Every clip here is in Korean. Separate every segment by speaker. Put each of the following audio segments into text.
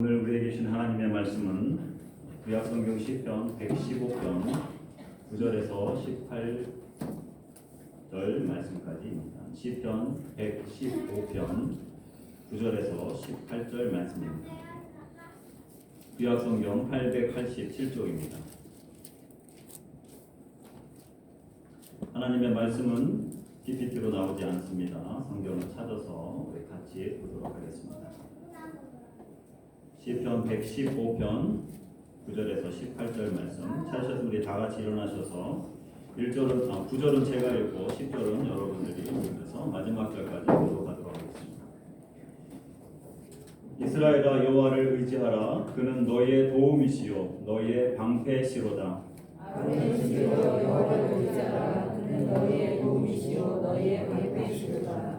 Speaker 1: 오늘 우리에게 주신 하나님의 말씀은 구약성경 시편 115편 9절에서 18절 말씀까지입니다. 시편 115편 9절에서 18절 말씀입니다. 구약성경 887쪽입니다. 하나님의 말씀은 PPT로 나오지 않습니다. 성경을 찾아서 우리 같이 보도록 하겠습니다. 시편 115편 9절에서 18절 말씀 찾으셔서 우리 다 같이 일어나셔서 9절은 제가 읽고 10절은 여러분들이 읽으면서 마지막 절까지 교독하도록 하겠습니다. 이스라엘아, 여호와를 의지하라. 그는 너희의 도움이시요 너희의 방패시로다.
Speaker 2: 아론의 여호와를 의지하라. 그는 너희의 도움이시요 너희의 방패시로다.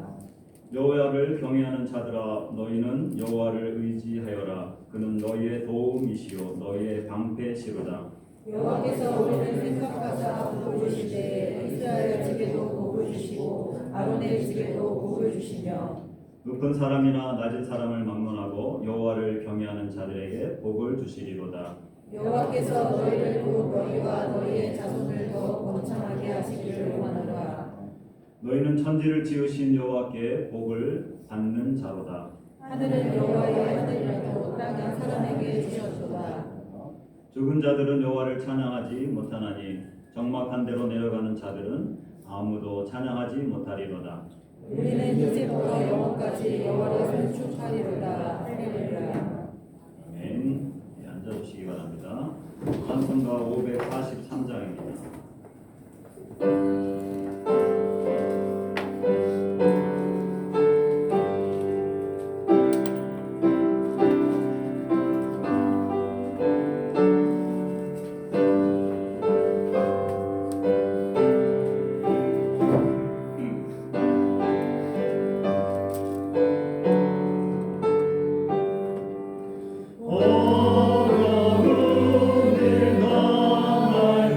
Speaker 1: 여호와를 경외하는 자들아, 너희는 여호와를 의지하여라. 그는 너희의 도움이시요 너희의 방패시로다.
Speaker 2: 여호와께서 우리를 생각하사 복을 주시되 이스라엘 집에도 복을 주시고 아론의 집에도 복을 주시며
Speaker 1: 높은 사람이나 낮은 사람을 막론하고 여호와를 경외하는 자들에게 복을 주시리로다.
Speaker 2: 여호와께서 너희를 곧 너희와 너희의 자손을 더 번창하게 하시기를 원하노라.
Speaker 1: 너희는 천지를 지으신 여호와께 복을 받는 자로다.
Speaker 2: 하늘은 여호와의 하늘이라도 땅은 사람에게 주셨도다.
Speaker 1: 죽은 자들은 여호와를 찬양하지 못하나니 적막한 데로 내려가는 자들은 아무도 찬양하지 못하리로다.
Speaker 2: 우리는 이제부터 영원까지 여호와를 찬송하리로다. 할렐루야.
Speaker 1: 아멘. 앉아주시기 바랍니다. 찬송가 543장입니다. 어려운 일 만날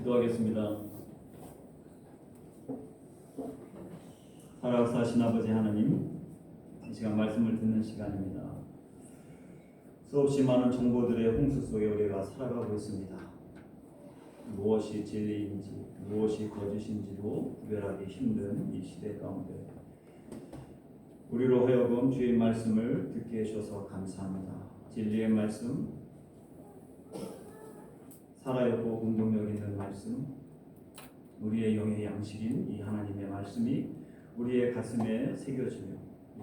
Speaker 1: 기도하겠습니다. 살아계신 아버지 하나님, 이 시간 말씀을 듣는 시간입니다. 수없이 많은 정보들의 홍수 속에 우리가 살아가고 있습니다. 무엇이 진리인지 무엇이 거짓인지도 구별하기 힘든 이 시대 가운데 우리로 하여금 주의 말씀을 듣게 해주셔서 감사합니다. 진리의 말씀, 살아있고 운동력 있는 말씀, 우리의 영의 양식인 이 하나님의 말씀이 우리의 가슴에 새겨지며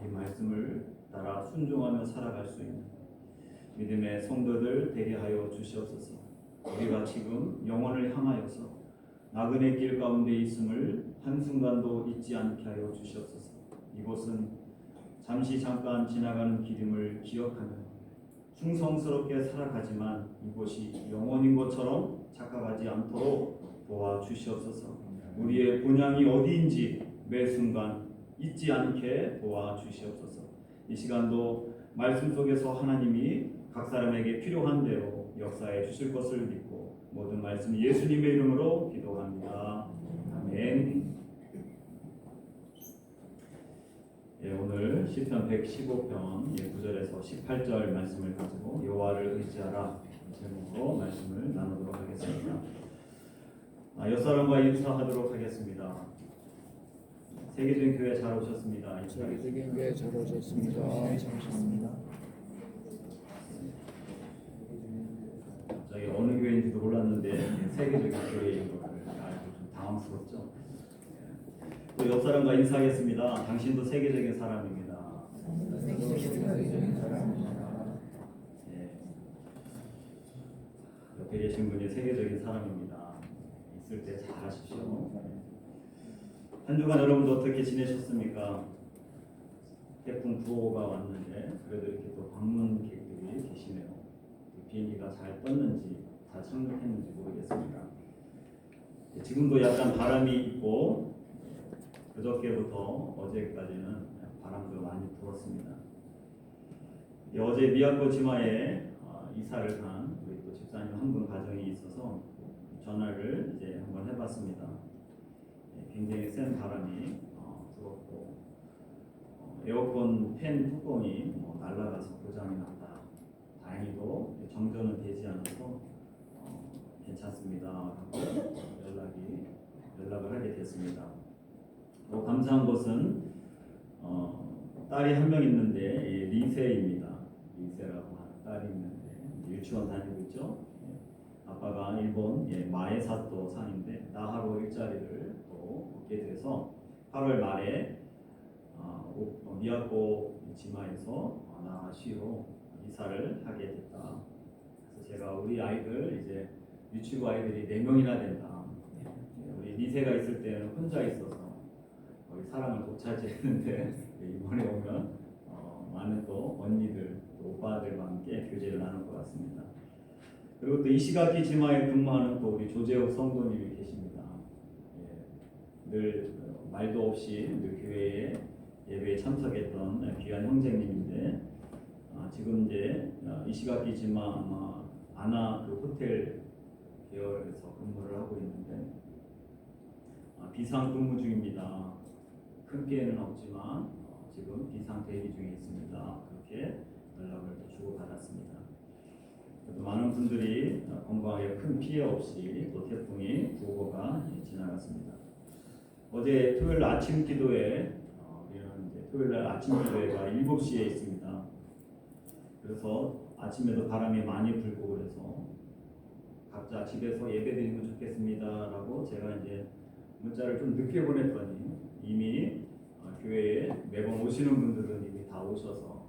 Speaker 1: 이 말씀을 따라 순종하며 살아갈 수 있는 믿음의 성도들 되게 하여 주시옵소서. 우리가 지금 영혼을 향하여서 나그네 길 가운데 있음을 한순간도 잊지 않게 하여 주시옵소서. 이곳은 잠시 잠깐 지나가는 길임을 기억하며 충성스럽게 살아가지만 이곳이 영혼인 것처럼 착각하지 않도록 도와주시옵소서. 우리의 본향이 어디인지 매 순간 잊지 않게 도와주시옵소서. 이 시간도 말씀 속에서 하나님이 각 사람에게 필요한 대로 역사해 주실 것을 믿고 모든 말씀 예수님의 이름으로 기도합니다. 아멘. 예, 오늘 시편 115편 9절에서 18절 말씀을 가지고 여호와를 의지하라 제목으로 말씀을 나누도록 하겠습니다. 옆사람과 인사하도록 하겠습니다. 세계적인 교회 잘 오셨습니다.
Speaker 3: 세계적인 교회 잘 오셨습니다. 잘 오셨습니다.
Speaker 1: 저희 어느 교회인지도 몰랐는데 세계적인 교회인 것을 알고 좀 당황스럽죠. 또 옆 사람과 인사하겠습니다. 당신도 세계적인 사람입니다.
Speaker 3: 세계적인 사람입니다.
Speaker 1: 옆에 계신 분이 세계적인 사람입니다. 있을 때 잘 하십시오. 한 주간 여러분도 어떻게 지내셨습니까? 태풍 9호가 왔는데 그래도 이렇게 또 방문객들이 계시네요. 비행기가 잘 떴는지 다 착륙했는지 모르겠습니다. 지금도 약간 바람이 있고 그저께부터 어제까지는 바람도 많이 불었습니다. 어제 미야코 지마에 이사를 간 우리 또 집사님 한 분 가정이 있어서 전화를 이제 한번 해봤습니다. 굉장히 센 바람이 불었고 에어컨 팬 뚜껑이 날아가서 고장이 났다. 다행히도 정전은 되지 않아서 괜찮습니다. 하고 연락을 하게 됐습니다. 감사한 것은 딸이 한 명 있는데 리세입니다. 리세라고 하는 딸이 있는데 유치원 다니고 있죠. 아빠가 일본 마에사토 산인데 나하로 일자리를 또 얻게 돼서 8월 말에 미야코 지마에서 나하시로 이사를 하게 됐다. 그래서 제가 우리 아이들 이제 유치부 아이들이 4명이나 된다. 우리 리세가 있을 때는 혼자 있어서 거의 사랑을 못 차지했는데 이번에 오면 많은 또 언니들, 또 오빠들과 함께 교제를 나눌 것 같습니다. 그리고 또 이시가키 지마에 근무하는 또 우리 조재욱 성도님이 계십니다. 늘 말도 없이 늘 교회에 예배에 참석했던 귀한 형제님인데 지금 이제 이시가키 지마 아마 아나 그 호텔 계열에서 근무를 하고 있는데 비상 근무 중입니다. 큰 피해는 없지만 지금 비상 대기 중에 있습니다. 그렇게 연락을 주고 받았습니다. 많은 분들이 건강하게 큰 피해 없이 또 태풍이 9호가 지나갔습니다. 어제 토요일 아침 기도회 우리는 이제 토요일 날 아침 기도회가 7시에 있습니다. 그래서 아침에도 바람이 많이 불고 그래서 각자 집에서 예배드리면 좋겠습니다라고 제가 이제 문자를 좀 늦게 보냈더니 이미 교회에 매번 오시는 분들은 이미 다 오셔서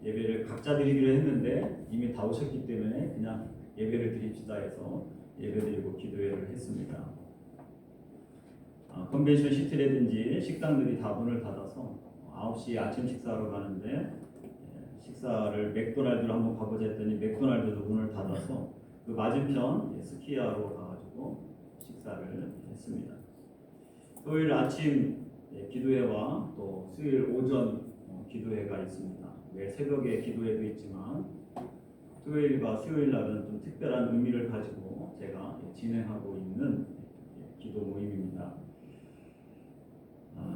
Speaker 1: 예배를 각자 드리기로 했는데 이미 다 오셨기 때문에 그냥 예배를 드립시다 해서 예배드리고 기도회를 했습니다. 컨벤션 시티라든지 식당들이 다 문을 닫아서 9시에 아침 식사하러 가는데 식사를 맥도날드로 한번 가보자 했더니 맥도날드도 문을 닫아서 그 맞은편 스키야로 가가지고 식사를 했습니다. 토요일 아침 기도회와 또 수요일 오전 기도회가 있습니다. 매 새벽에 기도회도 있지만 토요일과 수요일 날은 좀 특별한 의미를 가지고 제가 진행하고 있는 기도 모임입니다.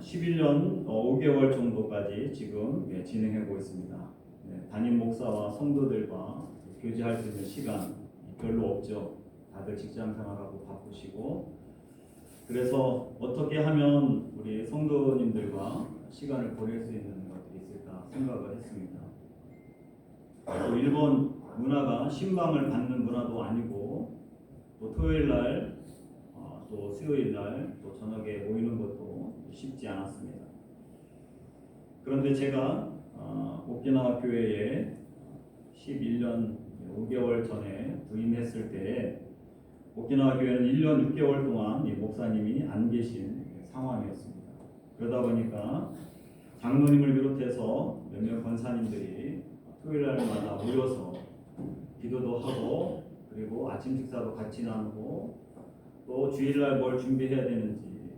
Speaker 1: 11년 5개월 정도까지 지금 진행하고 있습니다. 담임 목사와 성도들과 교제할 수 있는 시간 별로 없죠. 다들 직장 생활하고 바쁘시고, 그래서 어떻게 하면 우리 성도님들과 시간을 보낼 수 있는 것들이 있을까 생각을 했습니다. 또 일본 문화가 신방을 받는 문화도 아니고, 또 토요일 날, 또 수요일 날, 또 저녁에 모이는 것도 쉽지 않았습니다. 그런데 제가 오키나와 교회에 11년 5개월 전에 부임했을 때 오키나와 교회는 1년 6개월 동안 목사님이 안 계신 상황이었습니다. 그러다 보니까 장로님을 비롯해서 몇몇 권사님들이 토요일 날마다 모여서 기도도 하고, 그리고 아침 식사도 같이 나누고, 또 주일날 뭘 준비해야 되는지,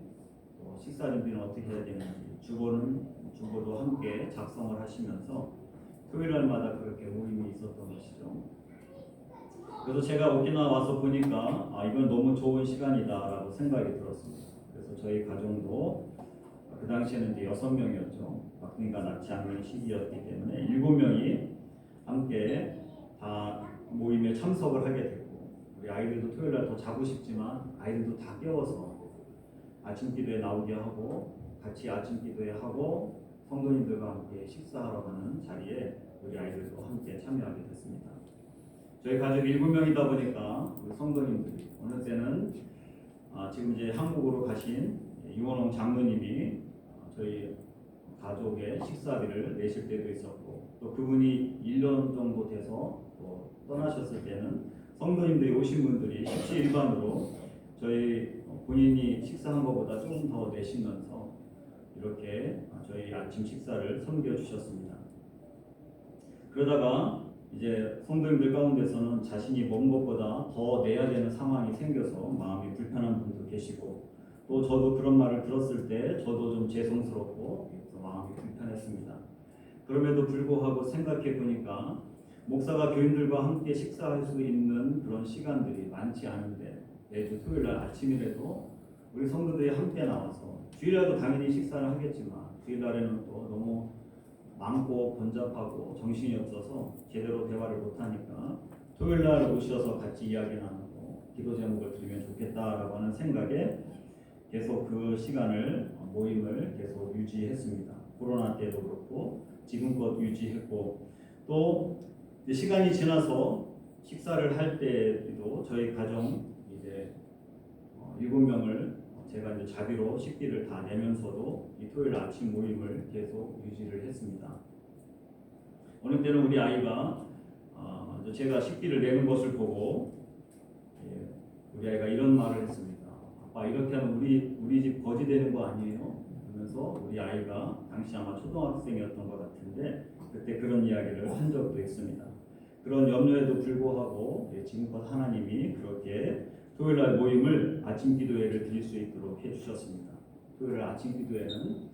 Speaker 1: 또 식사 준비는 어떻게 해야 되는지 주보도 함께 작성을 하시면서 토요일 날마다 그렇게 모임이 있었던 것이죠. 그래서 제가 오키나와 와서 보니까 이건 너무 좋은 시간이다라고 생각이 들었습니다. 그래서 저희 가정도 그 당시에는 이제 6명이었죠. 박근혜가 낳지 않는 시기였기 때문에 7명이 함께 다 모임에 참석을 하게 됐고, 우리 아이들도 토요일 날 더 자고 싶지만 아이들도 다 깨워서 아침 기도에 나오게 하고, 같이 아침 기도에 하고 성도님들과 함께 식사하러 가는 자리에 우리 아이들도 함께 참여하게 됐습니다. 저희 가족 7명이다 보니까 우리 성도님들이 어느 때는 지금 이제 한국으로 가신 유원홍 장로님이 저희 가족의 식사비를 내실 때도 있었고, 또 그분이 1년 정도 돼서 또 떠나셨을 때는 성도님들이 오신 분들이 십시일반으로 저희 본인이 식사한 것보다 조금 더 내시면서 이렇게 저희 아침 식사를 섬겨주셨습니다. 그러다가 이제 성도님들 가운데서는 자신이 먹은 것보다 더 내야 되는 상황이 생겨서 마음이 불편한 분도 계시고, 또 저도 그런 말을 들었을 때 저도 좀 죄송스럽고 마음이 불편했습니다. 그럼에도 불구하고 생각해 보니까 목사가 교인들과 함께 식사할 수 있는 그런 시간들이 많지 않은데, 매주 토요일 날 아침이라도 우리 성도들이 함께 나와서, 주일날도 당연히 식사를 하겠지만 주일날에는 또 너무 많고 번잡하고 정신이 없어서 제대로 대화를 못하니까 토요일날 오셔서 같이 이야기 나누고 기도 제목을 드리면 좋겠다라고 하는 생각에 계속 그 시간을, 모임을 계속 유지했습니다. 코로나 때도 그렇고 지금껏 유지했고, 또 시간이 지나서 식사를 할 때도 저희 가정 이제 7명을 제가 이제 자비로 식비를 다 내면서도 이 토요일 아침 모임을 계속 유지를 했습니다. 어느 때는 우리 아이가 제가 식비를 내는 것을 보고 우리 아이가 이런 말을 했습니다. 아빠, 이렇게 하면 우리 집 거지 되는 거 아니에요? 그러면서 우리 아이가 당시 아마 초등학생이었던 것 같은데 그때 그런 이야기를 한 적도 있습니다. 그런 염려에도 불구하고 지금껏 하나님이 그렇게 토요일날 모임을 아침 기도회를 드릴 수 있도록 해주셨습니다. 토요일 아침 기도회는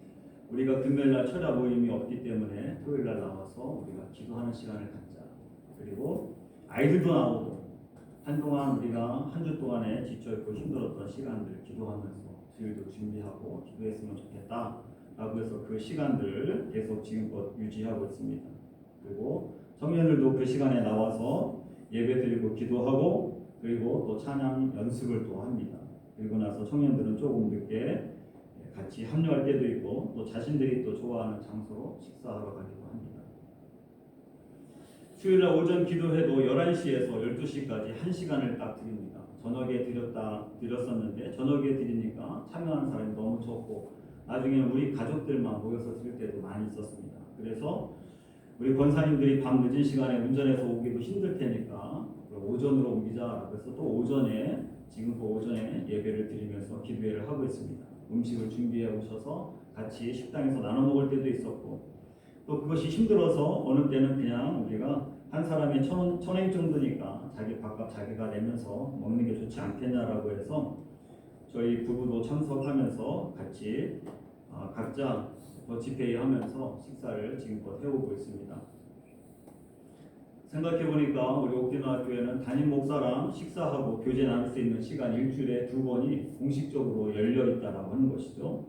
Speaker 1: 우리가 금요일날 철야 모임이 없기 때문에 토요일날 나와서 우리가 기도하는 시간을 갖자. 그리고 아이들도 나오고, 한동안 우리가 한 주 동안에 지쳐있고 힘들었던 시간들 기도하면서 주일도 준비하고 기도했으면 좋겠다 라고 해서 그 시간들을 계속 지금껏 유지하고 있습니다. 그리고 청년들도 그 시간에 나와서 예배드리고 기도하고, 그리고 또 찬양 연습을 또 합니다. 그리고 나서 청년들은 조금 늦게 같이 합류할 때도 있고, 또 자신들이 또 좋아하는 장소로 식사하러 가기도 합니다. 수요일날 오전 기도회도 11시에서 12시까지 1시간을 딱 드립니다. 저녁에 드렸었는데 저녁에 드리니까 참여하는 사람이 너무 적고, 나중에는 우리 가족들만 모여서 드릴 때도 많이 있었습니다. 그래서 우리 권사님들이 밤 늦은 시간에 운전해서 오기도 힘들 테니까 오전으로 옮기자. 그래서 또 오전에, 지금 그 오전에 예배를 드리면서 기도회를 하고 있습니다. 음식을 준비해 오셔서 같이 식당에서 나눠 먹을 때도 있었고, 또 그것이 힘들어서 어느 때는 그냥 우리가 한 사람이 1,000엔 정도니까 자기 밥값 자기가 내면서 먹는 게 좋지 않겠냐라고 해서 저희 부부도 참석하면서 같이 각자 더치페이 하면서 식사를 지금껏 해오고 있습니다. 생각해 보니까 우리 오키나와 교회는 담임 목사랑 식사하고 교제 나눌 수 있는 시간 일주일에 2번이 공식적으로 열려 있다라고 하는 것이죠.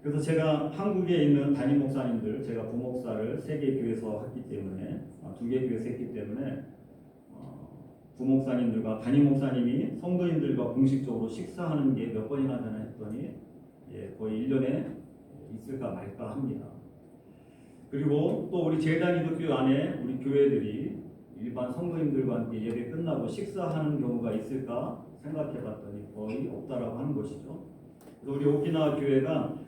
Speaker 1: 그래서 제가 한국에 있는 담임 목사님들, 제가 부목사를 3개 교회에서 했기 때문에 2개 교회에서 했기 때문에 부목사님들과 담임 목사님이 성도님들과 공식적으로 식사하는 게 몇 번이나 되나 했더니 거의 1년에 있을까 말까 합니다. 그리고 또 우리 제일단기독교 안에 우리 교회들이 일반 성도님들과 함께 예배 끝나고 식사하는 경우가 있을까 생각해봤더니 거의 없다라고 하는 것이죠. 그래서 우리 오키나와 교회가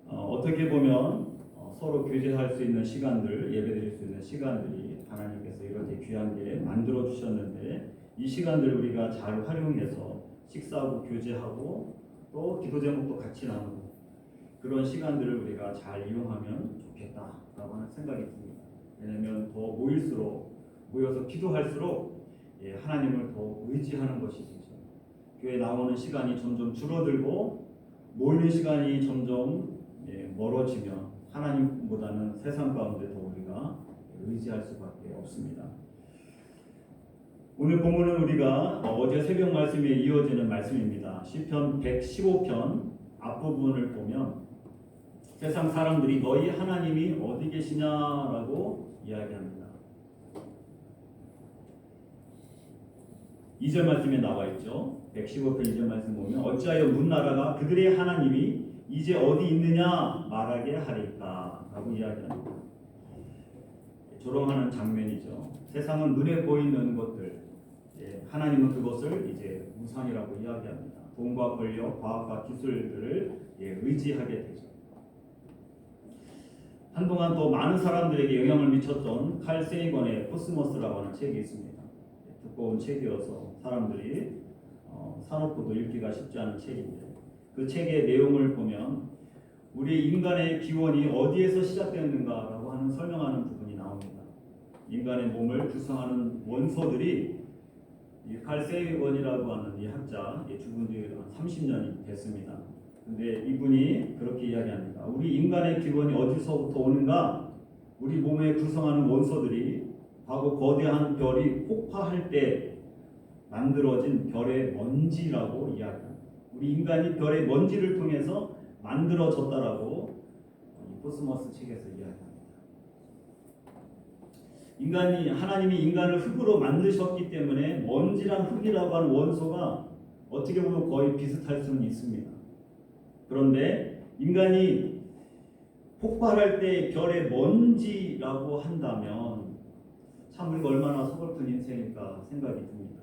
Speaker 1: 어떻게 보면 서로 교제할 수 있는 시간들, 예배드릴 수 있는 시간들이 하나님께서 이렇게 귀한 게 만들어 주셨는데 이 시간들을 우리가 잘 활용해서 식사하고 교제하고 또 기도 제목도 같이 나누고 그런 시간들을 우리가 잘 이용하면 좋겠다라고 하는 생각이 듭니다. 왜냐하면 더 모여서 기도할수록 하나님을 더 의지하는 것이죠. 교회 나오는 시간이 점점 줄어들고 모이는 시간이 점점 멀어지면 하나님보다는 세상 가운데 더 우리가 의지할 수밖에 없습니다. 오늘 본문은 우리가 어제 새벽 말씀에 이어지는 말씀입니다. 시편 115편 앞부분을 보면 세상 사람들이 너희 하나님이 어디 계시냐라고 이야기합니다. 2절 말씀에 나와 있죠. 115편 2절 말씀 보면 어찌하여 문나라가 그들의 하나님이 이제 어디 있느냐 말하게 하리까 라고 이야기합니다. 조롱하는 장면이죠. 세상은 눈에 보이는 것들, 하나님은 그것을 이제 우상이라고 이야기합니다. 돈과 권력, 과학과 기술들을 의지하게 되죠. 한동안 또 많은 사람들에게 영향을 미쳤던 칼 세이건의 코스모스라고 하는 책이 있습니다. 두꺼운 책이어서 사람들이 사놓고도 읽기가 쉽지 않은 책인데 그 책의 내용을 보면 우리 인간의 기원이 어디에서 시작되었는가라고 하는 설명하는 부분이 나옵니다. 인간의 몸을 구성하는 원소들이 칼 세이건이라고 하는 이 학자 죽은 지 30년이 됐습니다. 근데 이분이 그렇게 이야기합니다. 우리 인간의 기원이 어디서부터 오는가? 우리 몸에 구성하는 원소들이 과거 거대한 별이 폭파할 때 만들어진 별의 먼지라고 이야기합니다. 우리 인간이 별의 먼지를 통해서 만들어졌다라고 코스모스 책에서 이야기합니다. 하나님이 인간을 흙으로 만드셨기 때문에 먼지랑 흙이라고 하는 원소가 어떻게 보면 거의 비슷할 수는 있습니다. 그런데 인간이 폭발할 때 별의 먼지라고 한다면 참 우리가 얼마나 서글픈 인생일까 생각이 듭니다.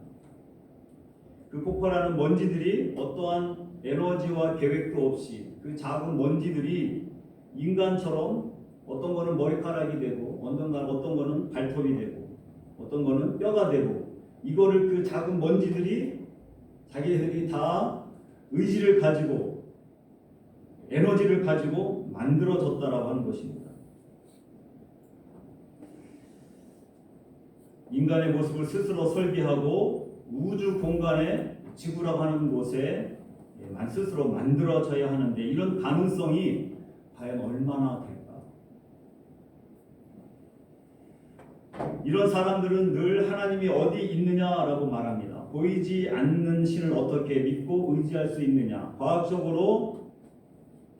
Speaker 1: 그 폭발하는 먼지들이 어떠한 에너지와 계획도 없이 그 작은 먼지들이 인간처럼 어떤 거는 머리카락이 되고 어떤 거는 발톱이 되고 어떤 거는 뼈가 되고 이거를 그 작은 먼지들이 자기들이 다 의지를 가지고 에너지를 가지고 만들어졌다라고 하는 것입니다. 인간의 모습을 스스로 설계하고 우주 공간에 지구라고 하는 곳에 스스로 만들어져야 하는데 이런 가능성이 과연 얼마나 될까? 이런 사람들은 늘 하나님이 어디 있느냐라고 말합니다. 보이지 않는 신을 어떻게 믿고 의지할 수 있느냐? 과학적으로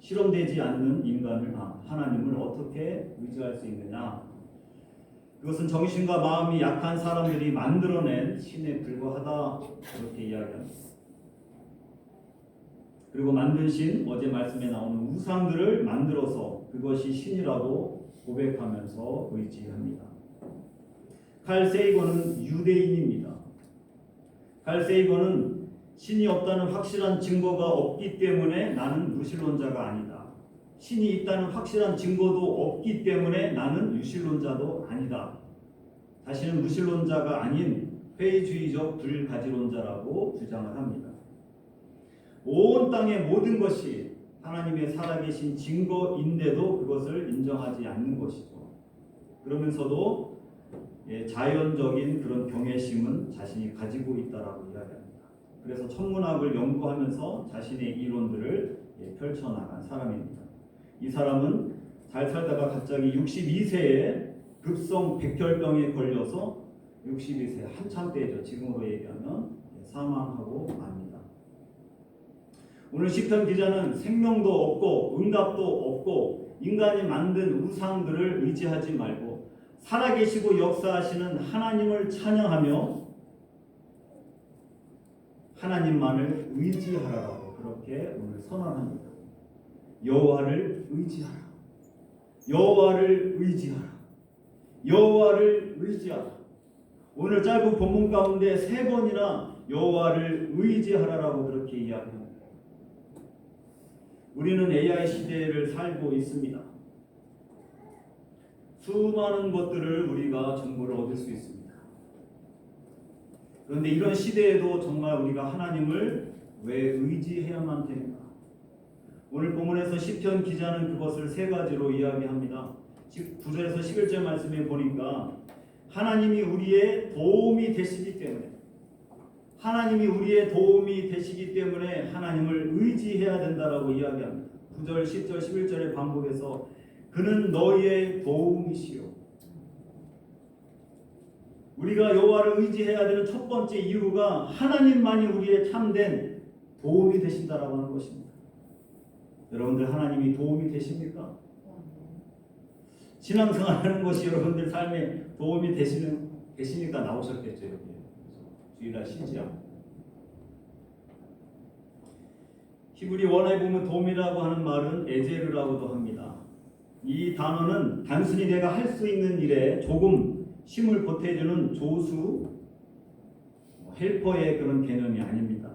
Speaker 1: 실험되지 않는 하나님을 어떻게 의지할 수 있느냐? 그것은 정신과 마음이 약한 사람들이 만들어낸 신에 불과하다 그렇게 이야기합니다. 그리고 만든 신, 어제 말씀에 나오는 우상들을 만들어서 그것이 신이라고 고백하면서 의지합니다. 칼 세이건은 유대인입니다. 칼 세이건은 신이 없다는 확실한 증거가 없기 때문에 나는 무신론자가 아니다. 신이 있다는 확실한 증거도 없기 때문에 나는 유신론자도 아니다. 자신은 무신론자가 아닌 회의주의적 불가지론자라고 주장을 합니다. 온 땅의 모든 것이 하나님의 살아계신 증거인데도 그것을 인정하지 않는 것이죠. 그러면서도 자연적인 그런 경외심은 자신이 가지고 있다라고 이야기합니다. 그래서 천문학을 연구하면서 자신의 이론들을 펼쳐나간 사람입니다. 이 사람은 잘 살다가 갑자기 62세에 급성 백혈병에 걸려서 62세 한참 때죠. 지금으로 얘기하면 사망하고 맙니다. 오늘 시편 기자는 생명도 없고 응답도 없고 인간이 만든 우상들을 의지하지 말고 살아계시고 역사하시는 하나님을 찬양하며 하나님만을 의지하라고 그렇게 오늘 선언합니다. 여호와를 의지하라. 여호와를 의지하라. 여호와를 의지하라. 오늘 짧은 본문 가운데 3번이나 여호와를 의지하라라고 그렇게 이야기합니다. 우리는 AI 시대를 살고 있습니다. 수많은 것들을 우리가 정보를 얻을 수 있습니다. 그런데 이런 시대에도 정말 우리가 하나님을 왜 의지해야만 됩니까? 오늘 본문에서 시편 기자는 그것을 3가지로 이야기합니다. 9절에서 11절 말씀에 보니까 하나님이 우리의 도움이 되시기 때문에 하나님을 의지해야 된다라고 이야기합니다. 9절, 10절, 11절의 반복에서 그는 너희의 도움이시요. 우리가 여호와를 의지해야 되는 첫 번째 이유가 하나님만이 우리의 참된 도움이 되신다라고 하는 것입니다. 여러분들 하나님이 도움이 되십니까? 신앙생활하는 것이 여러분들 삶에 도움이 되시니까 나오셨겠죠. 여기 주일날 쉬지 않고. 히브리 원어에 보면 도움이라고 하는 말은 에제르라고도 합니다. 이 단어는 단순히 내가 할 수 있는 일에 조금 힘을 보태주는 조수, 헬퍼의 그런 개념이 아닙니다.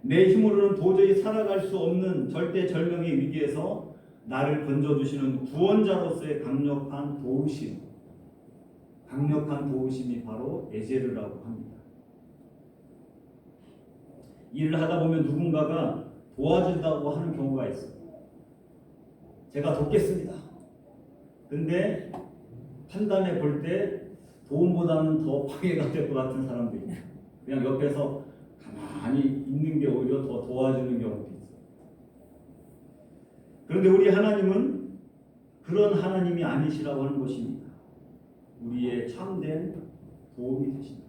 Speaker 1: 내 힘으로는 도저히 살아갈 수 없는 절대절명의 위기에서 나를 건져주시는 구원자로서의 강력한 도우심이 바로 에제르라고 합니다. 일을 하다 보면 누군가가 도와준다고 하는 경우가 있어요. 제가 돕겠습니다. 근데 판단해 볼 때 도움보다는 더 방해가 될 것 같은 사람도 있고 그냥 옆에서 가만히 있는 게 오히려 더 도와주는 경우도 있어요. 그런데 우리 하나님은 그런 하나님이 아니시라고 하는 것입니다. 우리의 참된 도움이 되십니다.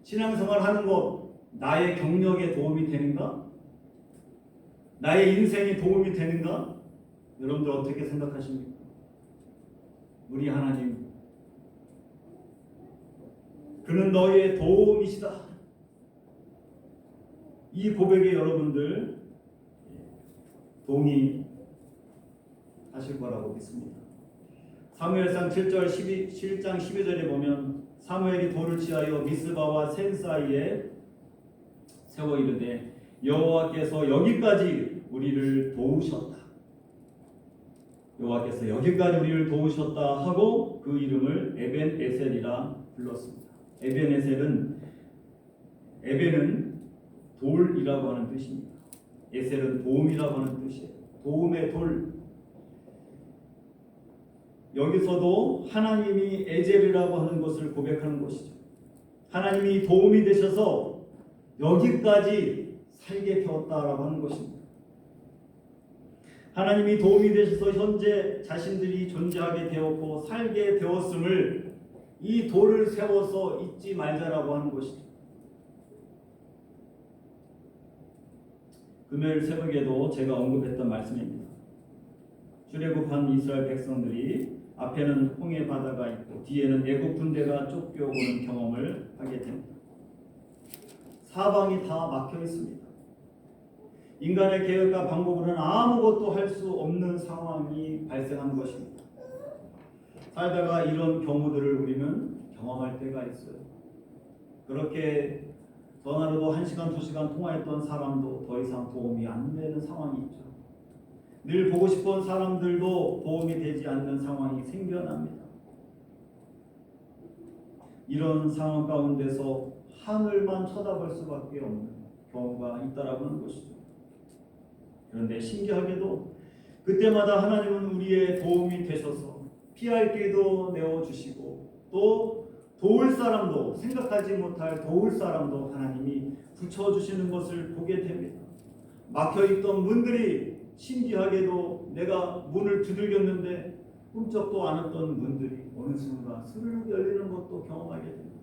Speaker 1: 신앙생활 하는 것 나의 경력에 도움이 되는가? 나의 인생에 도움이 되는가? 여러분들 어떻게 생각하십니까? 우리 하나님 그는 너희의 도움이시다. 이 고백에 여러분들 동의하실 거라고 믿습니다. 사무엘상 7장 12절에 보면 사무엘이 돌을 취하여 미스바와 센 사이에 세워 이르되 여호와께서 여기까지 우리를 도우셨다. 여호와께서 여기까지 우리를 도우셨다 하고 그 이름을 에벤에셀이라 불렀습니다. 에벤은 돌이라고 하는 뜻입니다. 에셀은 도움이라고 하는 뜻이에요. 도움의 돌. 여기서도 하나님이 에젤이라고 하는 것을 고백하는 것이죠. 하나님이 도움이 되셔서 여기까지 살게 되었다라고 하는 것입니다. 하나님이 도움이 되셔서 현재 자신들이 존재하게 되었고 살게 되었음을 이 돌을 세워서 잊지 말자라고 하는 것이죠. 금요일 새벽에도 제가 언급했던 말씀입니다. 출애굽한 이스라엘 백성들이 앞에는 홍해 바다가 있고 뒤에는 애국 군대가 쫓겨오는 경험을 하게 됩니다. 사방이 다 막혀 있습니다. 인간의 계획과 방법으로는 아무것도 할 수 없는 상황이 발생하는 것입니다. 살다가 이런 경우들을 우리는 경험할 때가 있어요. 그렇게 전화로도 1시간, 2시간 통화했던 사람도 더 이상 도움이 안 되는 상황이 있죠. 늘 보고 싶은 사람들도 도움이 되지 않는 상황이 생겨납니다. 이런 상황 가운데서 하늘만 쳐다볼 수밖에 없는 경우가 있다라고 하는 것이죠. 그런데 신기하게도 그때마다 하나님은 우리의 도움이 되셔서 피할 길도 내어주시고 또 도울 사람도 생각하지 못할 도울 사람도 하나님이 붙여주시는 것을 보게 됩니다. 막혀있던 문들이 신기하게도 내가 문을 두들겼는데 꿈쩍도 않았던 문들이 어느 순간 스르륵 열리는 것도 경험하게 됩니다.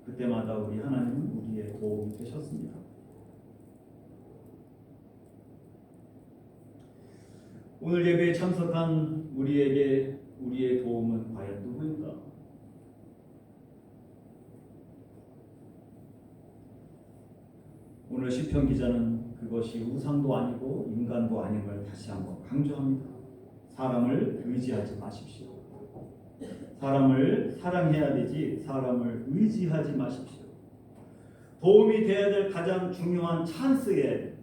Speaker 1: 그때마다 우리 하나님은 우리의 도움이 되셨습니다. 오늘 예배에 참석한 우리에게 우리의 도움은 과연 누구인가? 오늘 시편 기자는 그것이 우상도 아니고 인간도 아님을 다시 한번 강조합니다. 사람을 의지하지 마십시오. 사람을 사랑해야 되지 사람을 의지하지 마십시오. 도움이 되어야 될 가장 중요한 찬스에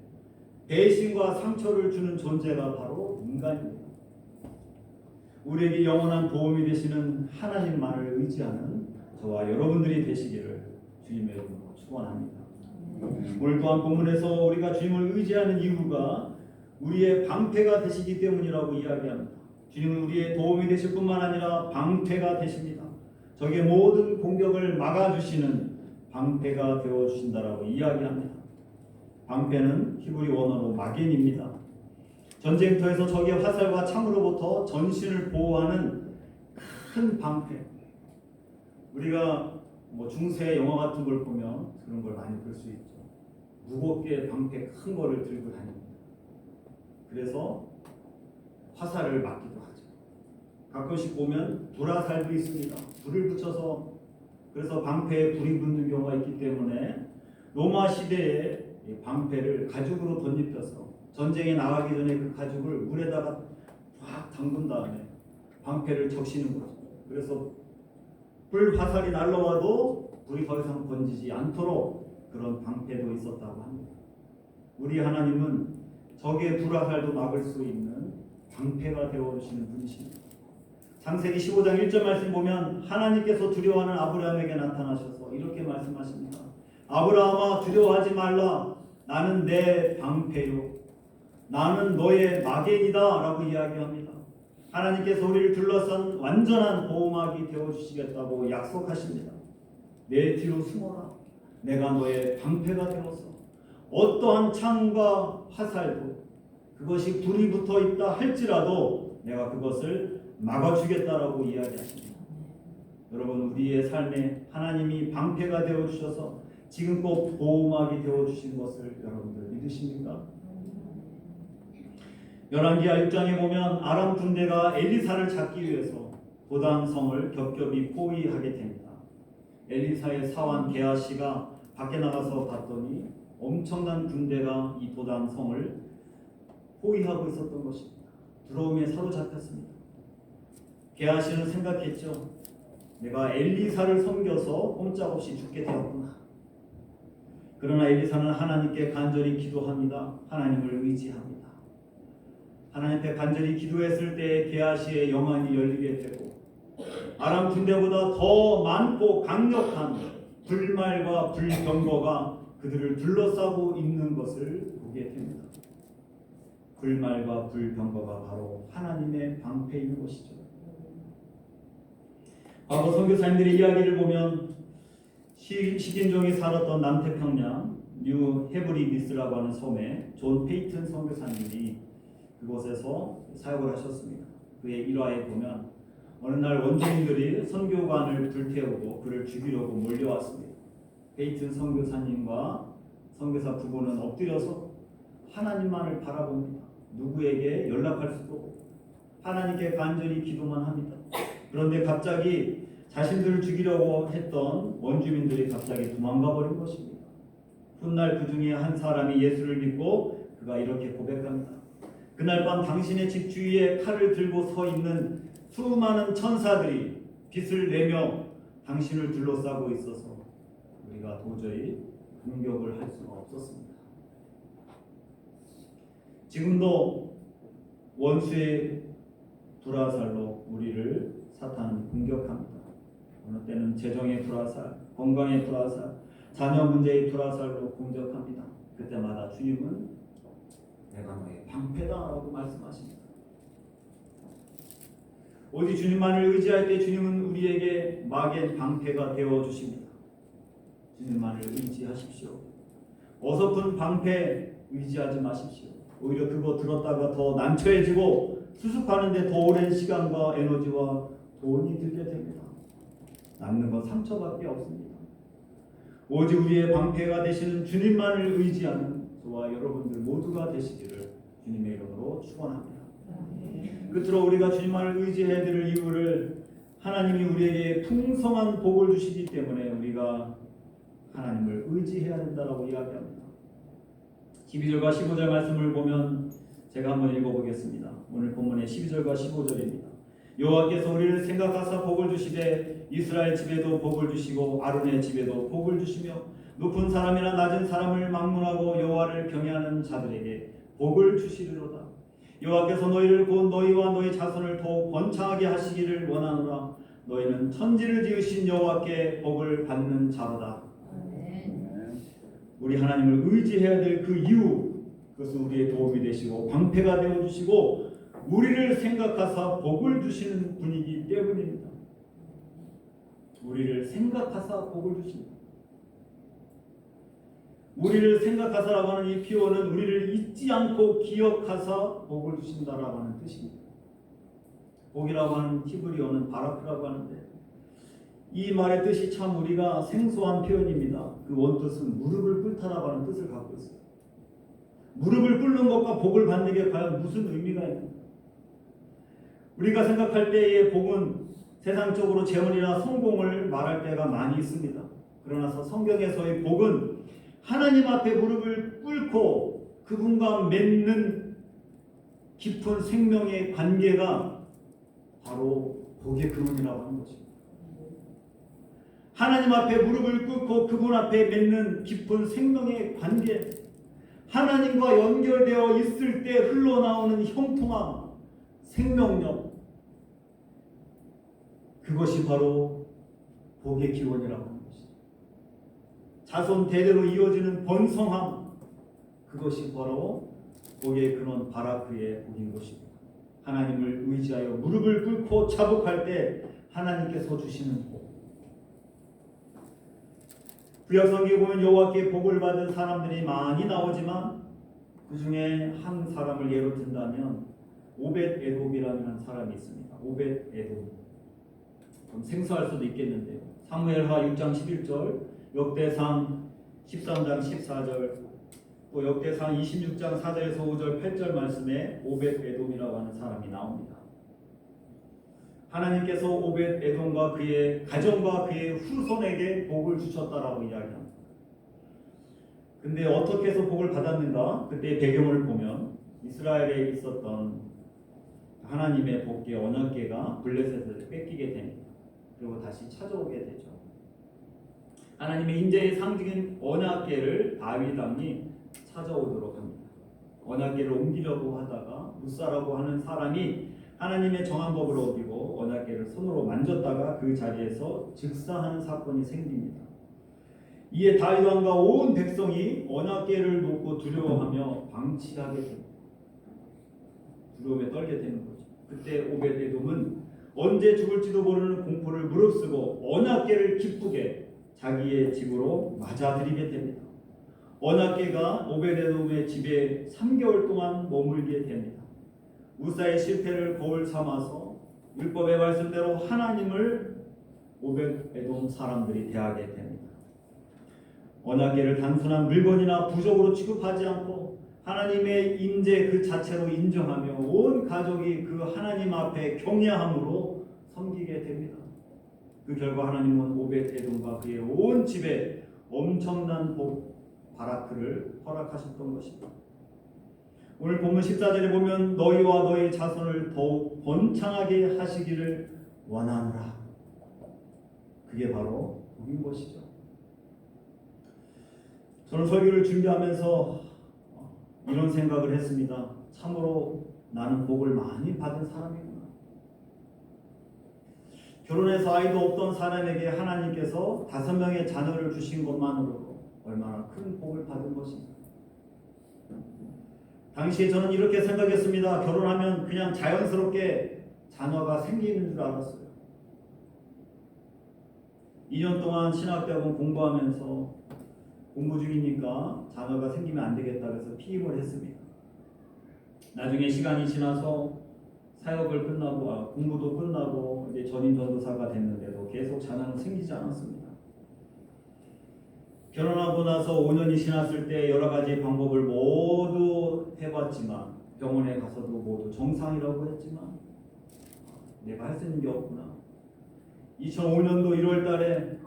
Speaker 1: 배신과 상처를 주는 존재가 바로 인간입니다. 우리에게 영원한 도움이 되시는 하나님만을 의지하는 저와 여러분들이 되시기를 주님의 이름으로 축원합니다. 오늘 또한 본문에서 우리가 주님을 의지하는 이유가 우리의 방패가 되시기 때문이라고 이야기합니다. 주님은 우리의 도움이 되실 뿐만 아니라 방패가 되십니다. 적의 모든 공격을 막아주시는 방패가 되어주신다라고 이야기합니다. 방패는 히브리 원어로 마겐입니다. 전쟁터에서 적의 화살과 창으로부터 전신을 보호하는 큰 방패. 우리가 중세 영화 같은 걸 보면 그런 걸 많이 볼 수 있죠. 무겁게 방패 큰 거를 들고 다닙니다. 그래서 화살을 막기도 하죠. 가끔씩 보면 불화살도 있습니다. 불을 붙여서 그래서 방패에 불이 붙는 경우가 있기 때문에 로마 시대에 방패를 가죽으로 덧입혀서 전쟁에 나가기 전에 그 가죽을 물에다가 확 담근 다음에 방패를 적시는 거죠. 그래서 불 화살이 날라와도 불이 더 이상 번지지 않도록 그런 방패도 있었다고 합니다. 우리 하나님은 적의 불화살도 막을 수 있는 방패가 되어주시는 분이십니다. 창세기 15장 1절 말씀 보면 하나님께서 두려워하는 아브라함에게 나타나셔서 이렇게 말씀하십니다. 아브라함아 두려워하지 말라. 나는 내 방패요. 나는 너의 마겐이다 라고 이야기합니다. 하나님께서 우리를 둘러싼 완전한 보호막이 되어주시겠다고 약속하십니다. 내 뒤로 숨어라. 내가 너의 방패가 되어서 어떠한 창과 화살도 그것이 불이 붙어 있다 할지라도 내가 그것을 막아주겠다라고 이야기하십니다. 여러분 우리의 삶에 하나님이 방패가 되어주셔서 지금껏 보호막이 되어주신 것을 여러분들 믿으십니까? 열왕기하 6장에 보면 아람 군대가 엘리사를 잡기 위해서 도단 성을 겹겹이 포위하게 됩니다. 엘리사의 사환 게하시가 밖에 나가서 봤더니 엄청난 군대가 이 도단 성을 포위하고 있었던 것입니다. 두려움에 사로잡혔습니다. 게하시는 생각했죠. 내가 엘리사를 섬겨서 꼼짝없이 죽게 되었구나. 그러나 엘리사는 하나님께 간절히 기도합니다. 하나님을 의지합니다. 하나님께 간절히 기도했을 때 게하시의 영안이 열리게 되고 아람 군대보다 더 많고 강력한 불말과 불병거가 그들을 둘러싸고 있는 것을 보게 됩니다. 불말과 불병거가 바로 하나님의 방패인 것이죠. 과거 선교사님들의 이야기를 보면 식인종이 살았던 남태평양 뉴 헤브리디스라고 하는 섬에 존 페이튼 선교사님이 그곳에서 사역을 하셨습니다. 그의 일화에 보면 어느 날 원주민들이 선교관을 불태우고 그를 죽이려고 몰려왔습니다. 페이튼 선교사님과 선교사 부부는 엎드려서 하나님만을 바라봅니다. 누구에게 연락할 수도 없고 하나님께 간절히 기도만 합니다. 그런데 갑자기 자신들을 죽이려고 했던 원주민들이 갑자기 도망가 버린 것입니다. 훗날 그 중에 한 사람이 예수를 믿고 그가 이렇게 고백합니다. 그날 밤 당신의 집 주위에 칼을 들고 서 있는 수많은 천사들이 빛을 내며 당신을 둘러싸고 있어서 우리가 도저히 공격을 할 수가 없었습니다. 지금도 원수의 불화살로 우리를 사탄은 공격합니다. 어느 때는 재정의 불화살, 건강의 불화살, 자녀 문제의 불화살로 공격합니다. 그때마다 주님은 내가 너의 방패다라고 말씀하십니다. 오직 주님만을 의지할 때 주님은 우리에게 마겐 방패가 되어 주십니다. 주님만을 의지하십시오. 어설픈 방패 의지하지 마십시오. 오히려 그거 들었다가 더 난처해지고 수습하는데 더 오랜 시간과 에너지와 돈이 들게 됩니다. 남는 건 상처밖에 없습니다. 오직 우리의 방패가 되시는 주님만을 의지하는 저와 여러분들 모두가 되시기를 주님의 이름으로 축원합니다. 끝으로 우리가 주님만을 의지해야 될 이유를 하나님이 우리에게 풍성한 복을 주시기 때문에 우리가 하나님을 의지해야 된다라고 이야기합니다. 12절과 15절 말씀을 보면 제가 한번 읽어보겠습니다. 오늘 본문의 12절과 15절입니다. 여호와께서 우리를 생각하사 복을 주시되 이스라엘 집에도 복을 주시고 아론의 집에도 복을 주시며 높은 사람이나 낮은 사람을 막론하고 여호와를 경외하는 자들에게 복을 주시리로다. 여호와께서 너희를 곧 너희와 너희 자손을 더욱 번창하게 하시기를 원하노라. 너희는 천지를 지으신 여호와께 복을 받는 자로다. 우리 하나님을 의지해야 될 그 이유, 그것은 우리의 도움이 되시고 방패가 되어주시고 우리를 생각하사 복을 주시는 분이기 때문입니다. 우리를 생각하사 복을 주십니다. 우리를 생각하사라고 하는 이 피오는 우리를 잊지 않고 기억하사 복을 주신다라고 하는 뜻입니다. 복이라고 하는 히브리어는 바라크라고 하는데 이 말의 뜻이 참 우리가 생소한 표현입니다. 그 원뜻은 무릎을 꿇다라고 하는 뜻을 갖고 있어요. 무릎을 꿇는 것과 복을 받는 게 과연 무슨 의미가 있는가? 우리가 생각할 때의 복은 세상적으로 재물이나 성공을 말할 때가 많이 있습니다. 그러나 성경에서의 복은 하나님 앞에 무릎을 꿇고 그분과 맺는 깊은 생명의 관계가 바로 복의 근원이라고 하는 것입니다. 하나님 앞에 무릎을 꿇고 그분 앞에 맺는 깊은 생명의 관계, 하나님과 연결되어 있을 때 흘러나오는 형통함, 생명력, 그것이 바로 복의 기원이라고 하는 것입니다. 자손 대대로 이어지는 번성함, 그것이 바로 복의 근원 바라크의 복인 것입니다. 하나님을 의지하여 무릎을 꿇고 자복할 때 하나님께서 주시는 복. 구약성경에 보면 여호와께 복을 받은 사람들이 많이 나오지만 그 중에 한 사람을 예로 든다면 오벳 에돔이라는 사람이 있습니다. 오벳 에돔. 좀 생소할 수도 있겠는데요. 사무엘하 6장 11절, 역대상 13장 14절, 또 역대상 26장 4절에서 5절 8절 말씀에 오벳 에돔이라고 하는 사람이 나옵니다. 하나님께서 오벳 에돔과 그의 가정과 그의 후손에게 복을 주셨다라고 이야기합니다. 근데 어떻게 해서 복을 받았는가? 그때의 배경을 보면 이스라엘에 있었던 하나님의 복의 언약궤가 블레셋을 뺏기게 됩니다. 그리고 다시 찾아오게 되죠. 하나님의 인재의 상징인 언약궤를 다윗 왕이 찾아오도록 합니다. 언약궤를 옮기려고 하다가 무사라고 하는 사람이 하나님의 정한 법을 어기고 언약궤를 손으로 만졌다가 그 자리에서 즉사하는 사건이 생깁니다. 이에 다윗 왕과 온 백성이 언약궤를 놓고 두려워하며 방치하게 됩니다. 두려움에 떨게 되는 거죠. 그때 오벳 에돔은 언제 죽을지도 모르는 공포를 무릅쓰고 언약궤를 기쁘게 자기의 집으로 맞아들이게 됩니다. 언약궤가 오벳 에돔의 집에 3개월 동안 머물게 됩니다. 우사의 실패를 거울 삼아서 율법의 말씀대로 하나님을 오벳 에돔 사람들이 대하게 됩니다. 언약궤를 단순한 물건이나 부적으로 취급하지 않고 하나님의 임재 그 자체로 인정하며 온 가족이 그 하나님 앞에 경외함으로 섬기게 됩니다. 그 결과 하나님은 오벳 에돔과 그의 온 집에 엄청난 복 바라크를 허락하셨던 것입니다. 오늘 본문 14절에 보면 너희와 너희 자손을 더욱 번창하게 하시기를 원하노라. 그게 바로 복인 것이죠. 저는 설교를 준비하면서 이런 생각을 했습니다. 참으로 나는 복을 많이 받은 사람이구나. 결혼해서 아이도 없던 사람에게 하나님께서 5명의 자녀를 주신 것만으로도 얼마나 큰 복을 받은 것입니다. 당시에 저는 이렇게 생각했습니다. 결혼하면 그냥 자연스럽게 자녀가 생기는 줄 알았어요. 2년 동안 신학대학원 공부하면서 공부 중이니까 자녀가 생기면 안 되겠다 그래서 피임을 했습니다. 나중에 시간이 지나서 사역을 끝나고 공부도 끝나고 이제 전임 전도사가 됐는데도 계속 자녀는 생기지 않았습니다. 결혼하고 나서 5년이 지났을 때 여러 가지 방법을 모두 해봤지만 병원에 가서도 모두 정상이라고 했지만 내가 할 수 있는 게 없구나. 2005년도 1월 달에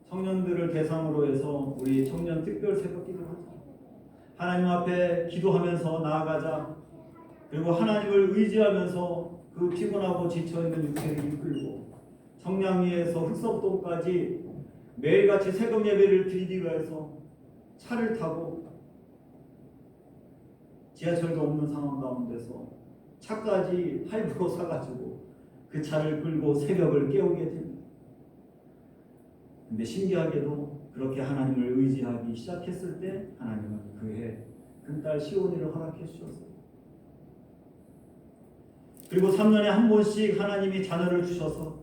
Speaker 1: 청년들을 대상으로 해서 우리 청년 특별 새벽기도를 하자. 하나님 앞에 기도하면서 나아가자. 그리고 하나님을 의지하면서 그 피곤하고 지쳐있는 육체를 이끌고 청량리에서 흑석동까지 매일같이 새벽 예배를 드리기 위해서 차를 타고 지하철도 없는 상황 가운데서 차까지 할부로 사가지고 그 차를 끌고 새벽을 깨우게 됩니다. 근데 신기하게도 그렇게 하나님을 의지하기 시작했을 때 하나님은 그해 큰딸 시온이를 허락해 주셨어요. 그리고 3년에 한 번씩 하나님이 자녀를 주셔서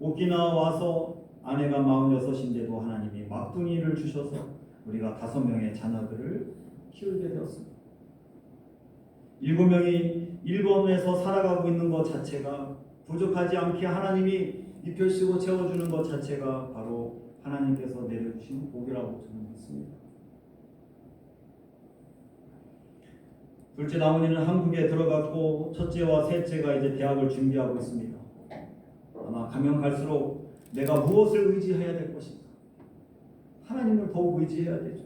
Speaker 1: 오키나와 와서 아내가 46인데도 하나님이 막둥이를 주셔서 우리가 5명의 자녀들을 키우게 되었습니다. 7명이 일본에서 살아가고 있는 것 자체가 부족하지 않게 하나님이 입혀주시고 채워주는 것 자체가 바로 하나님께서 내려주신 복이라고 저는 믿습니다. 둘째 나훈이는 한국에 들어갔고 첫째와 셋째가 이제 대학을 준비하고 있습니다. 아마 가면 갈수록 내가 무엇을 의지해야 될 것인가? 하나님을 더욱 의지해야 되죠.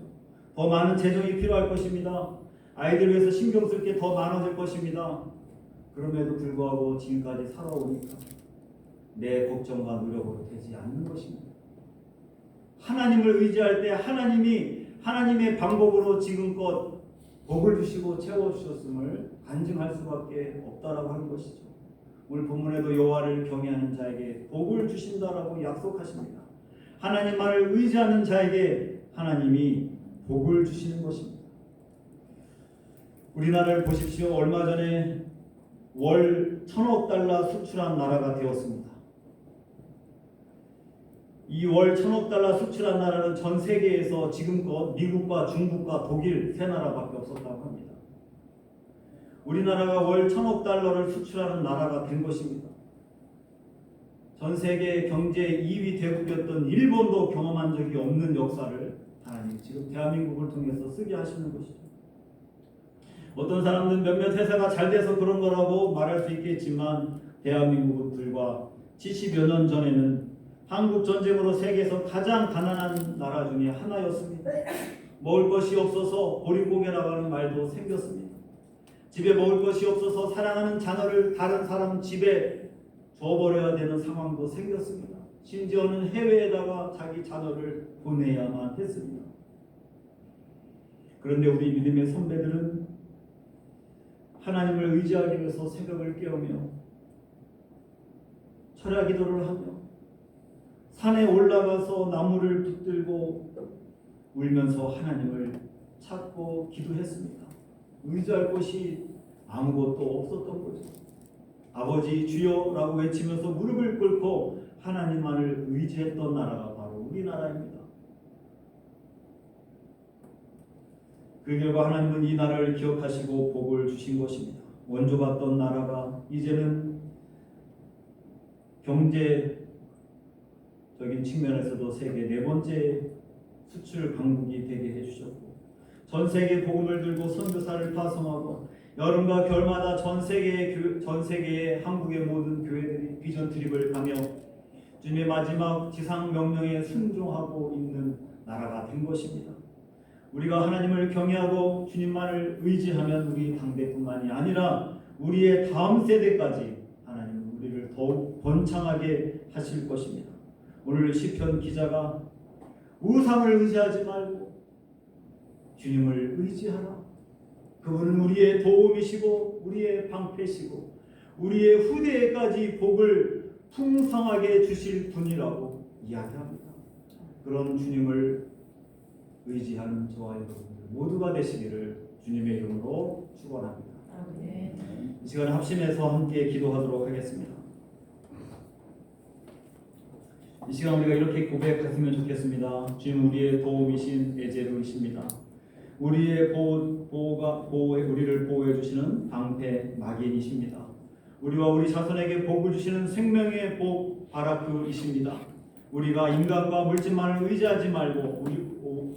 Speaker 1: 더 많은 재정이 필요할 것입니다. 아이들 위해서 신경 쓸 게 더 많아질 것입니다. 그럼에도 불구하고 지금까지 살아오니까 내 걱정과 노력으로 되지 않는 것입니다. 하나님을 의지할 때 하나님이 하나님의 방법으로 지금껏 복을 주시고 채워주셨음을 간증할 수밖에 없다라고 하는 것이죠. 오늘 본문에도 여호와를 경외하는 자에게 복을 주신다라고 약속하십니다. 하나님만을 의지하는 자에게 하나님이 복을 주시는 것입니다. 우리나라를 보십시오. 얼마 전에 월 1,000억 달러 수출한 나라가 되었습니다. 이 월 1,000억 달러 수출한 나라는 전 세계에서 지금껏 미국과 중국과 독일 3나라밖에 없었다고 합니다. 우리나라가 월 1,000억 달러를 수출하는 나라가 된 것입니다. 전 세계 경제 2위 대국이었던 일본도 경험한 적이 없는 역사를 하나님 지금 대한민국을 통해서 쓰게 하시는 것이죠. 어떤 사람들은 몇몇 회사가 잘 돼서 그런 거라고 말할 수 있겠지만 대한민국은 불과 70여 년 전에는 한국 전쟁으로 세계에서 가장 가난한 나라 중에 하나였습니다. 먹을 것이 없어서 보릿고개라고 하는 말도 생겼습니다. 집에 먹을 것이 없어서 사랑하는 자녀를 다른 사람 집에 줘버려야 되는 상황도 생겼습니다. 심지어는 해외에다가 자기 자녀를 보내야만 했습니다. 그런데 우리 믿음의 선배들은 하나님을 의지하기 위해서 새벽을 깨우며 철야 기도를 하며 산에 올라가서 나무를 붙들고 울면서 하나님을 찾고 기도했습니다. 의지할 곳이 아무것도 없었던 거죠. 아버지 주여라고 외치면서 무릎을 꿇고 하나님만을 의지했던 나라가 바로 우리나라입니다. 그 결과 하나님은 이 나라를 기억하시고 복을 주신 것입니다. 원조받던 나라가 이제는 경제적인 측면에서도 세계 4번째 수출 강국이 되게 해주셨고 전 세계 복음을 들고 선교사를 파송하고 여름과 겨울마다 전 세계의 한국의 모든 교회들이 비전 트립을 가며 주님의 마지막 지상 명령에 순종하고 있는 나라가 된 것입니다. 우리가 하나님을 경외하고 주님만을 의지하면 우리 당대뿐만이 아니라 우리의 다음 세대까지 하나님은 우리를 더욱 번창하게 하실 것입니다. 오늘 시편 기자가 우상을 의지하지 말고 주님을 의지하라. 그분은 우리의 도움이시고 우리의 방패시고 우리의 후대에까지 복을 풍성하게 주실 분이라고 이야기합니다. 그런 주님을 의지하는 저와 여러분들 모두가 되시기를 주님의 이름으로 축원합니다. 이 시간 합심해서 함께 기도하도록 하겠습니다. 이 시간 우리가 이렇게 고백했으면 좋겠습니다. 주님 우리의 도움이신 에제루이십니다. 우리의 우리를 보호해 주시는 방패 마귀이십니다. 우리와 우리 자손에게 복을 주시는 생명의 복 바라크이십니다. 우리가 인간과 물질만을 의지하지 말고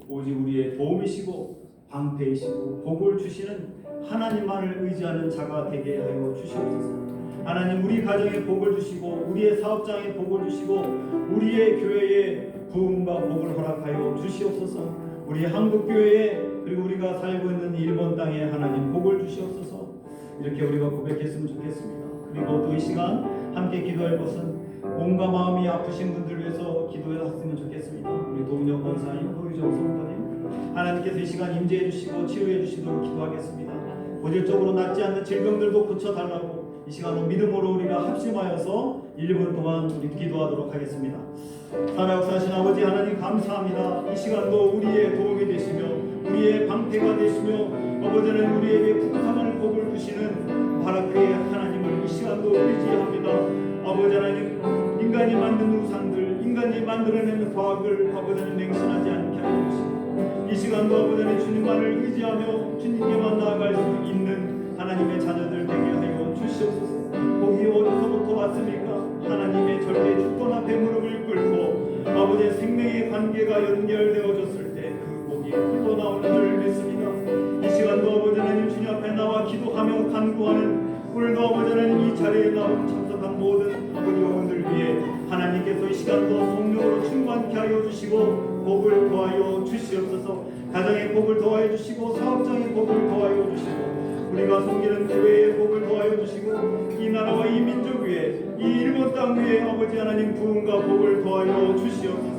Speaker 1: 오직 우리의 도움이시고 방패이시고 복을 주시는 하나님만을 의지하는 자가 되게 하여 주시옵소서. 하나님, 우리 가정에 복을 주시고 우리의 사업장에 복을 주시고 우리의 교회에 부흥과 복을 허락하여 주시옵소서. 우리 한국교회에 그리고 우리가 살고 있는 일본 땅에 하나님 복을 주시옵소서. 이렇게 우리가 고백했으면 좋겠습니다. 그리고 또 이 시간 함께 기도할 것은 몸과 마음이 아프신 분들 위해서 기도했으면 좋겠습니다. 우리 도은혁 권사님, 호유정 성도님, 하나님께서 이 시간 임재해 주시고 치유해 주시도록 기도하겠습니다. 본질적으로 낫지 않는 질병들도 고쳐달라고 이 시간으로 믿음으로 우리가 합심하여서 1분 동안 우리 기도하도록 하겠습니다. 살아역사하신 아버지 하나님 감사합니다. 이 시간도 우리의 도움이 되시며 우리의 방패가 되시며 아버지는 우리에게 풍성한 복을 주시는 바라크의 하나님을 이 시간도 의지합니다. 아버지 하나님, 인간이 만든 우상들, 인간이 만들어내는 과학을 아버지는 맹신하지 않게 하여 주시고 이 시간도 아버지는 주님만을 의지하며 주님께만 나아갈 수 있는 하나님의 자녀들 되게 하여 주시옵소서. 복이 어디서부터 왔습니까? 하나님의 절대 주권 앞에 무릎을 꿇고 아버지의 생명의 관계가 연결되어졌을 때 그 복이 흘러나오는 줄 믿습니다. 이 시간도 아버지 하나님 주님 앞에 나와 기도하며 간구하는 오늘도 아버지 하나님 이 자리에 나온 참석한 모든 아버지 영혼들 위해 하나님께서 이 시간도 성령으로 충만케 하여 주시고 복을 더하여 주시옵소서. 가정의 복을 더하여 주시고 사업장의 복을 더하여 주시고 우리가 섬기는 교회의 복을 더하여 주시고 이 나라와 이 민족 위에 이 일본 땅 위에 아버지 하나님 부흥과 복을 더하여 주시옵소서.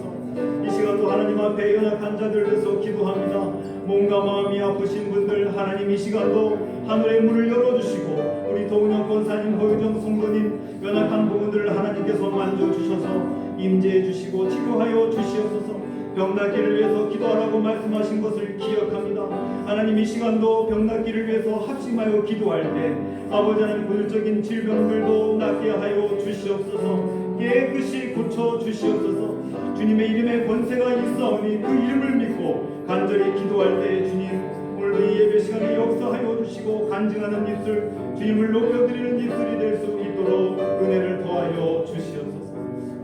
Speaker 1: 이 시간도 하나님 앞에 연약한 자들 위해서 기도합니다. 몸과 마음이 아프신 분들 하나님 이 시간도 하늘의 문을 열어주시고 우리 도은혁 권사님, 호유정 성도님 연약한 부분들을 하나님께서 만져주셔서 임재해 주시고 치료하여 주시옵소서. 병낫기를 위해서 기도하라고 말씀하신 것을 기억합니다. 하나님 이 시간도 병낫기를 위해서 합심하여 기도할 때 아버지 하나님 본질적인 질병들도 낫게 하여 주시옵소서. 깨끗이 고쳐 주시옵소서. 주님의 이름에 권세가 있사오니 그 이름을 믿고 간절히 기도할 때 주님 오늘도 이 예배 시간에 역사하여 주시고 간증하는 입술 주님을 높여드리는 입술이 될 수 있도록 은혜를 더하여 주시옵소서.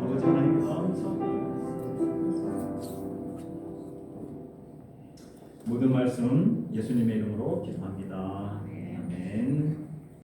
Speaker 1: 아버지 하나님 감사합니다. 모든 말씀 예수님의 이름으로 기도합니다.